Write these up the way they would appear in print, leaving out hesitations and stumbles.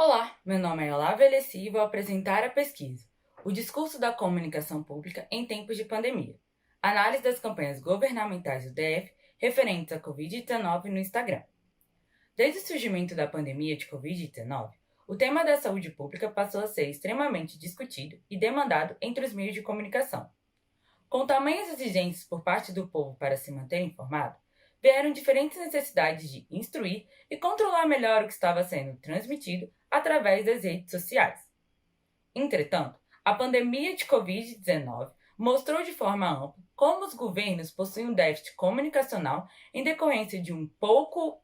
Olá, meu nome é Olá Veleci e vou apresentar a pesquisa O Discurso da Comunicação Pública em Tempos de Pandemia. Análise das campanhas governamentais do DF referentes à Covid-19 no Instagram. Desde o surgimento da pandemia de Covid-19, o tema da saúde pública passou a ser extremamente discutido e demandado entre os meios de comunicação. Com tamanhas exigências por parte do povo para se manter informado, vieram diferentes necessidades de instruir e controlar melhor o que estava sendo transmitido através das redes sociais. Entretanto, a pandemia de Covid-19 mostrou de forma ampla como os governos possuem um déficit comunicacional em decorrência de pouco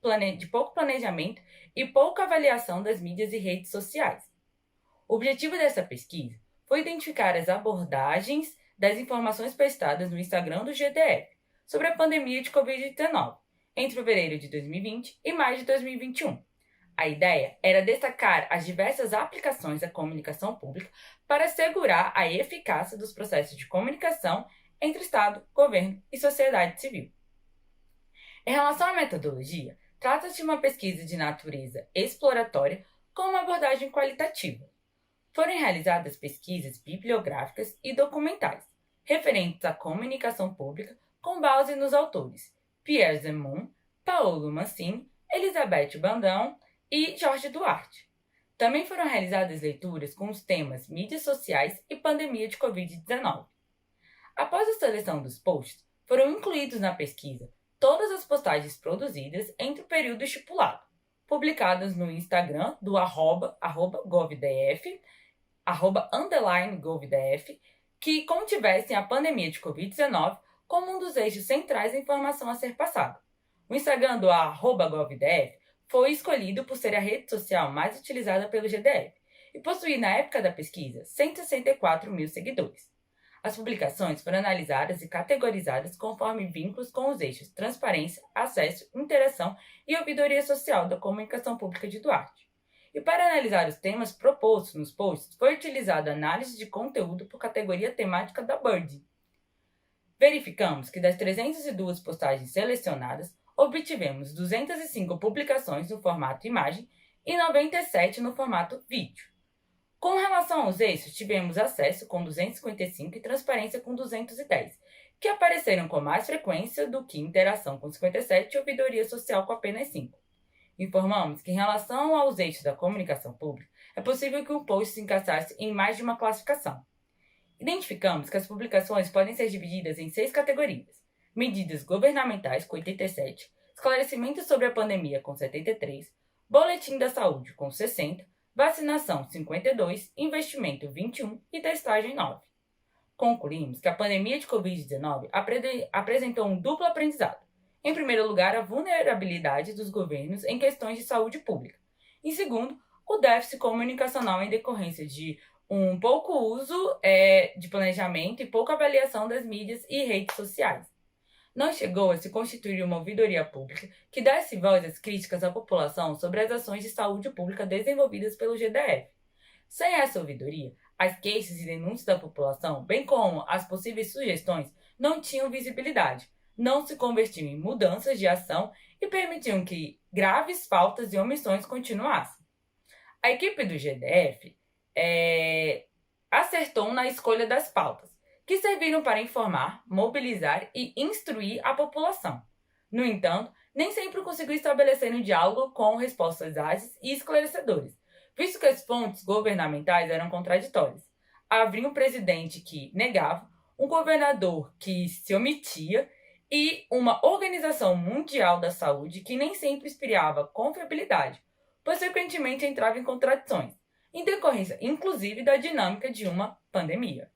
planejamento e pouca avaliação das mídias e redes sociais. O objetivo dessa pesquisa foi identificar as abordagens das informações prestadas no Instagram do GDF sobre a pandemia de Covid-19 entre fevereiro de 2020 e maio de 2021. A ideia era destacar as diversas aplicações da comunicação pública para assegurar a eficácia dos processos de comunicação entre Estado, governo e sociedade civil. Em relação à metodologia, trata-se de uma pesquisa de natureza exploratória com uma abordagem qualitativa. Foram realizadas pesquisas bibliográficas e documentais referentes à comunicação pública com base nos autores Pierre Zemun, Paulo Mancini, Elizabeth Brandão e Jorge Duarte. Também foram realizadas leituras com os temas mídias sociais e pandemia de Covid-19. Após a seleção dos posts, foram incluídos na pesquisa todas as postagens produzidas entre o período estipulado, publicadas no Instagram do @govdf, @govdf, que contivessem a pandemia de Covid-19 como um dos eixos centrais da informação a ser passada. O Instagram do @govdf foi escolhido por ser a rede social mais utilizada pelo GDF e possuía, na época da pesquisa, 164 mil seguidores. As publicações foram analisadas e categorizadas conforme vínculos com os eixos transparência, acesso, interação e ouvidoria social da comunicação pública de Duarte. E para analisar os temas propostos nos posts, foi utilizada a análise de conteúdo por categoria temática da Bird. Verificamos que das 302 postagens selecionadas, obtivemos 205 publicações no formato imagem e 97 no formato vídeo. Com relação aos eixos, tivemos acesso com 255 e transparência com 210, que apareceram com mais frequência do que interação com 57 e ouvidoria social com apenas 5. Informamos que, em relação aos eixos da comunicação pública, é possível que um post se encaixasse em mais de uma classificação. Identificamos que as publicações podem ser divididas em 6 categorias: medidas governamentais, com 87, esclarecimentos sobre a pandemia, com 73, boletim da saúde, com 60, vacinação, 52, investimento, 21 e testagem, 9. Concluímos que a pandemia de Covid-19 apresentou um duplo aprendizado. Em primeiro lugar, a vulnerabilidade dos governos em questões de saúde pública. Em segundo, o déficit comunicacional em decorrência de um pouco uso de planejamento e pouca avaliação das mídias e redes sociais. Não chegou a se constituir uma ouvidoria pública que desse voz às críticas à população sobre as ações de saúde pública desenvolvidas pelo GDF. Sem essa ouvidoria, as queixas e denúncias da população, bem como as possíveis sugestões, não tinham visibilidade, não se convertiam em mudanças de ação e permitiam que graves faltas e omissões continuassem. A equipe do GDF acertou na escolha das pautas, que serviram para informar, mobilizar e instruir a população. No entanto, nem sempre conseguiu estabelecer um diálogo com respostas ágeis e esclarecedoras, visto que as fontes governamentais eram contraditórias. Havia um presidente que negava, um governador que se omitia e uma Organização Mundial da Saúde que nem sempre inspirava confiabilidade, pois frequentemente entrava em contradições, em decorrência inclusive da dinâmica de uma pandemia.